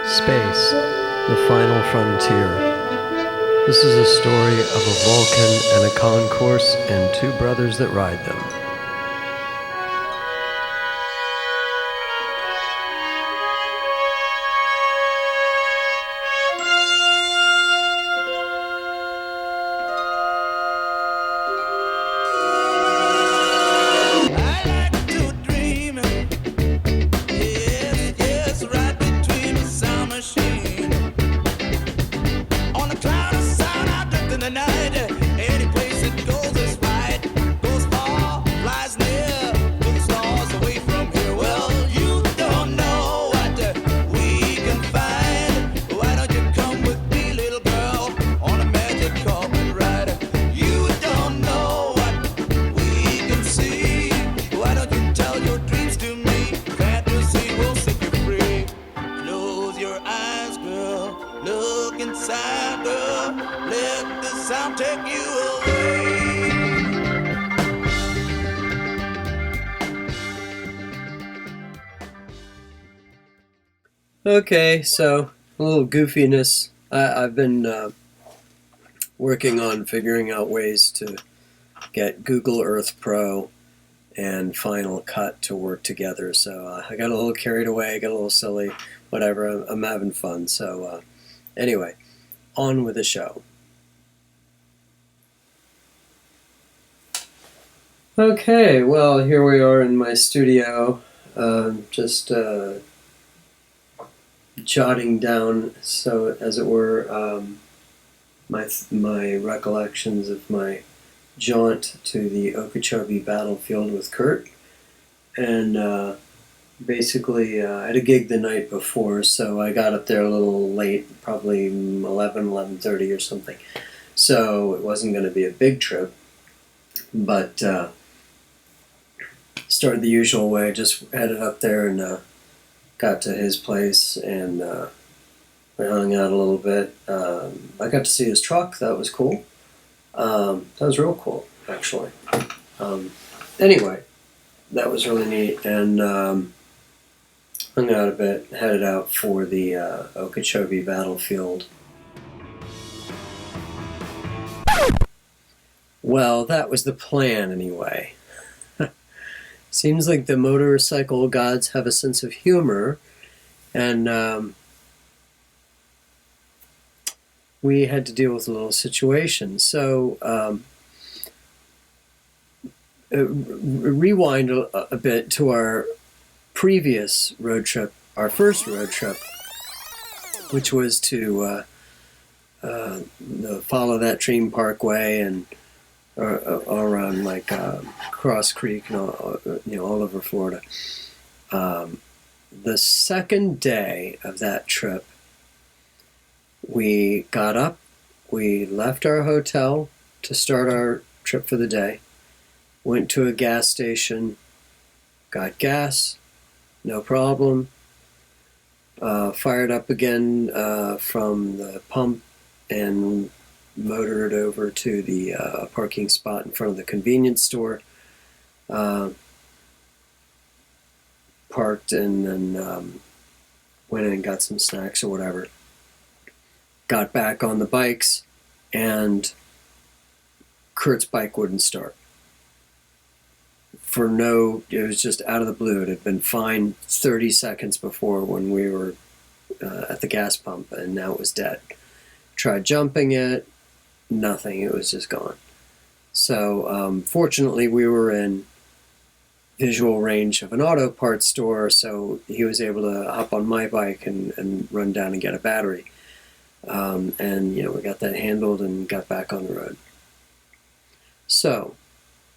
Space, the final frontier. This is a story of a Vulcan and a concourse and two brothers that ride them. Okay, so a little goofiness. I've been working on figuring out ways to get Google Earth Pro and Final Cut to work together. So I got a little carried away, got a little silly, whatever. I'm having fun. So anyway, on with the show. Okay, well, here we are in my studio, just jotting down, so as it were, my recollections of my jaunt to the Okeechobee Battlefield with Kurt. And basically, I had a gig the night before, so I got up there a little late, probably 11:30 or something. So it wasn't going to be a big trip, but started the usual way. Just headed up there and got to his place and we hung out a little bit. I got to see his truck. That was cool. That was real cool, actually. Anyway, that was really neat. And hung out a bit, headed out for the Okeechobee Battlefield. Well, that was the plan anyway. Seems like the motorcycle gods have a sense of humor, and we had to deal with a little situation. So rewind a bit to our previous road trip, our first road trip, which was to follow that Dream Parkway and around like Cross Creek and all over Florida. The second day of that trip, we got up, we left our hotel to start our trip for the day, went to a gas station, got gas, no problem, fired up again from the pump and motored over to the parking spot in front of the convenience store, parked, and then went in and got some snacks or whatever. Got back on the bikes, and Kurt's bike wouldn't start. It was just out of the blue. It had been fine 30 seconds before when we were at the gas pump, and now it was dead. Tried jumping it, nothing. It was just gone. So fortunately, we were in visual range of an auto parts store, so he was able to hop on my bike and run down and get a battery. And we got that handled and got back on the road. So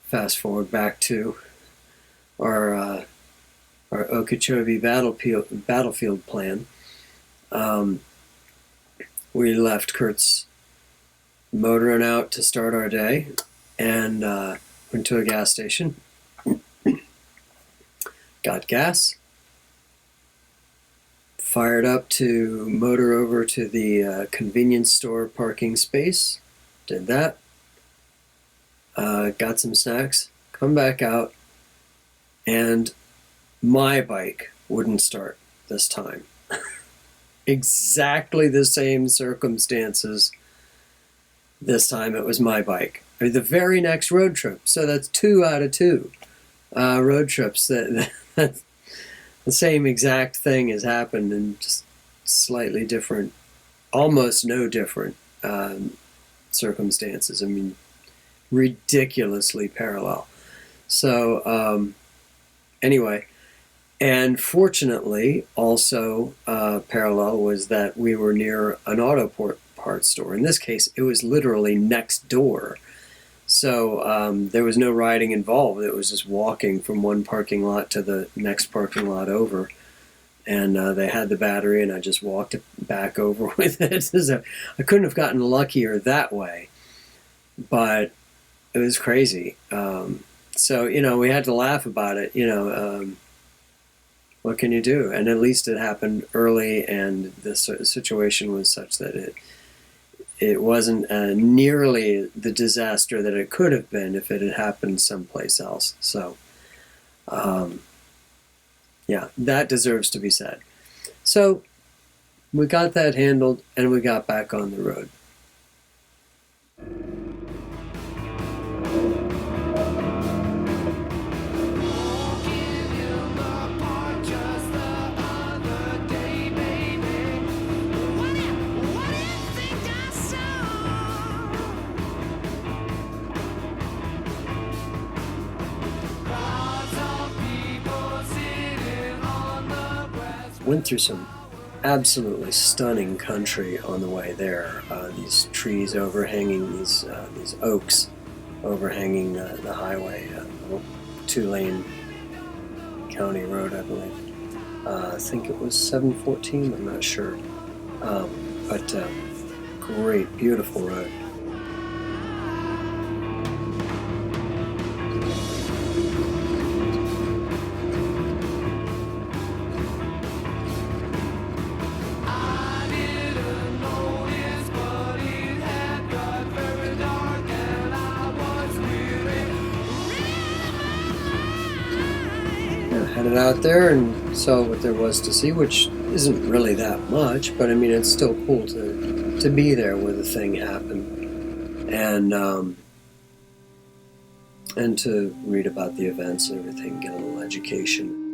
fast forward back to our Okeechobee Battlefield plan. We left Kurt's motoring out to start our day and went to a gas station, got gas, fired up to motor over to the convenience store parking space, did that, got some snacks, come back out, and my bike wouldn't start this time. exactly the same circumstances. This time it was my bike. The very next road trip. So that's 2 out of 2 road trips that the same exact thing has happened in just slightly different, almost no different circumstances. I mean, ridiculously parallel. So anyway, and fortunately, also parallel was that we were near an auto parts store. In this case, it was literally next door. So there was no riding involved. It was just walking from one parking lot to the next parking lot over. And they had the battery, and I just walked back over with it. So I couldn't have gotten luckier that way. But it was crazy. So, we had to laugh about it. What can you do? And at least it happened early, and the situation was such that it wasn't nearly the disaster that it could have been if it had happened someplace else. So, yeah, that deserves to be said. So we got that handled, and we got back on the road. Went through some absolutely stunning country on the way there. These trees overhanging, these oaks overhanging the highway, little 2-lane county road, I believe. I think it was 714, I'm not sure. But great, beautiful road. Headed out there and saw what there was to see, which isn't really that much, but I mean, it's still cool to be there where the thing happened, and to read about the events and everything, get a little education.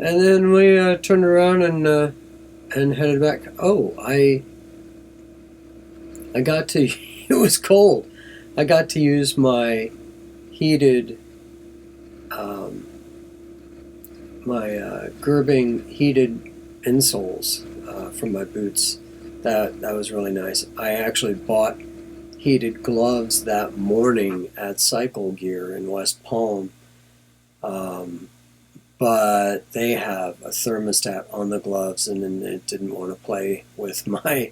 And then we turned around and headed back. Oh, I got to. It was cold. I got to use my heated, my Gerbing heated insoles from my boots. That was really nice. I actually bought heated gloves that morning at Cycle Gear in West Palm. But they have a thermostat on the gloves, and then it didn't want to play with my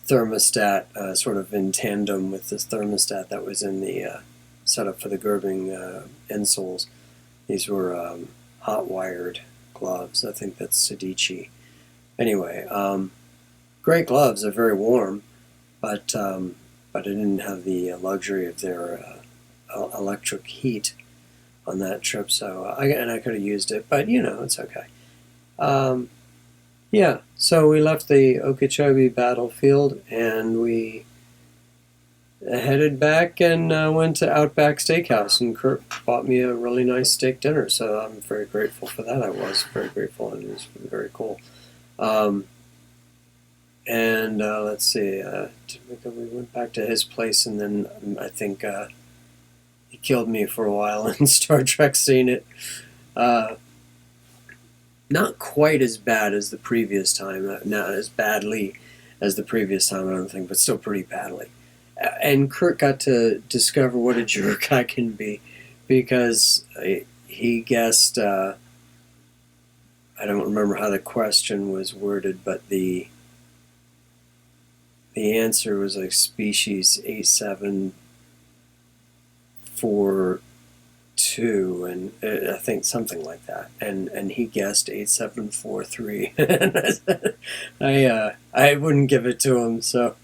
thermostat sort of in tandem with this thermostat that was in the setup for the Gerbing insoles. These were hot-wired gloves. I think that's Sedici. Anyway, great gloves. They're very warm, but I didn't have the luxury of their electric heat on that trip, so I could have used it, but it's okay. Yeah, so we left the Okeechobee Battlefield, and we headed back and went to Outback Steakhouse, and Kurt bought me a really nice steak dinner, so I'm very grateful for that. I was very grateful, and it was very cool. And let's see, we went back to his place, and then I think he killed me for a while in Star Trek Scene It. Not quite as bad as the previous time, not as badly as the previous time, I don't think, but still pretty badly. And Kurt got to discover what a jerk I can be, because he guessed, I don't remember how the question was worded, but the answer was like species 8742, and I think something like that, and he guessed 8743. And I wouldn't give it to him, so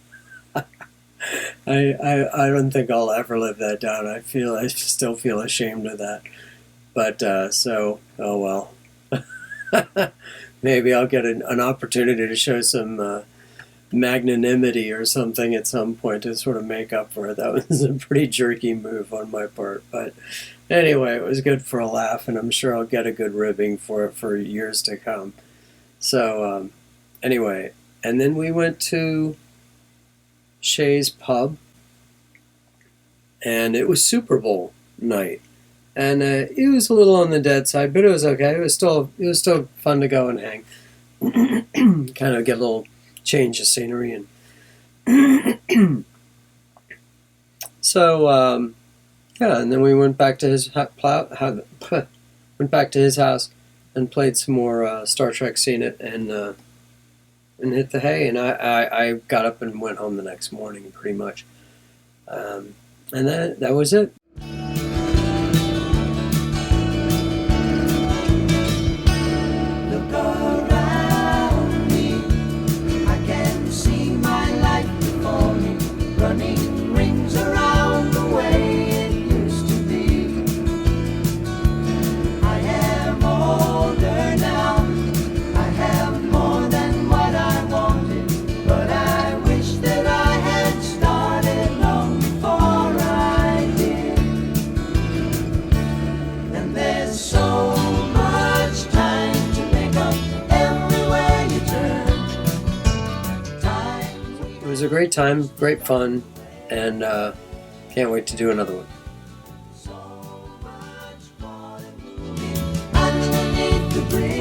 I don't think I'll ever live that down. I still feel ashamed of that, but so oh well. Maybe I'll get an opportunity to show some magnanimity or something at some point to sort of make up for it. That was a pretty jerky move on my part, but anyway, it was good for a laugh, and I'm sure I'll get a good ribbing for it for years to come. So anyway, and then we went to Shay's Pub, and it was Super Bowl night, and it was a little on the dead side, but it was okay. It was still fun to go and hang, kind of get a little change of scenery, and so yeah. And then we went back to his house and played some more Star Trek Scene It, and hit the hay. And I got up and went home the next morning, pretty much. And that was it. Running rings around the way it used to be. I am older now. I have more than what I wanted, but I wish that I had started long before I did. And there's so much time to make up everywhere you turn. It was a great time, great fun, and can't wait to do another one. Underneath the bridge.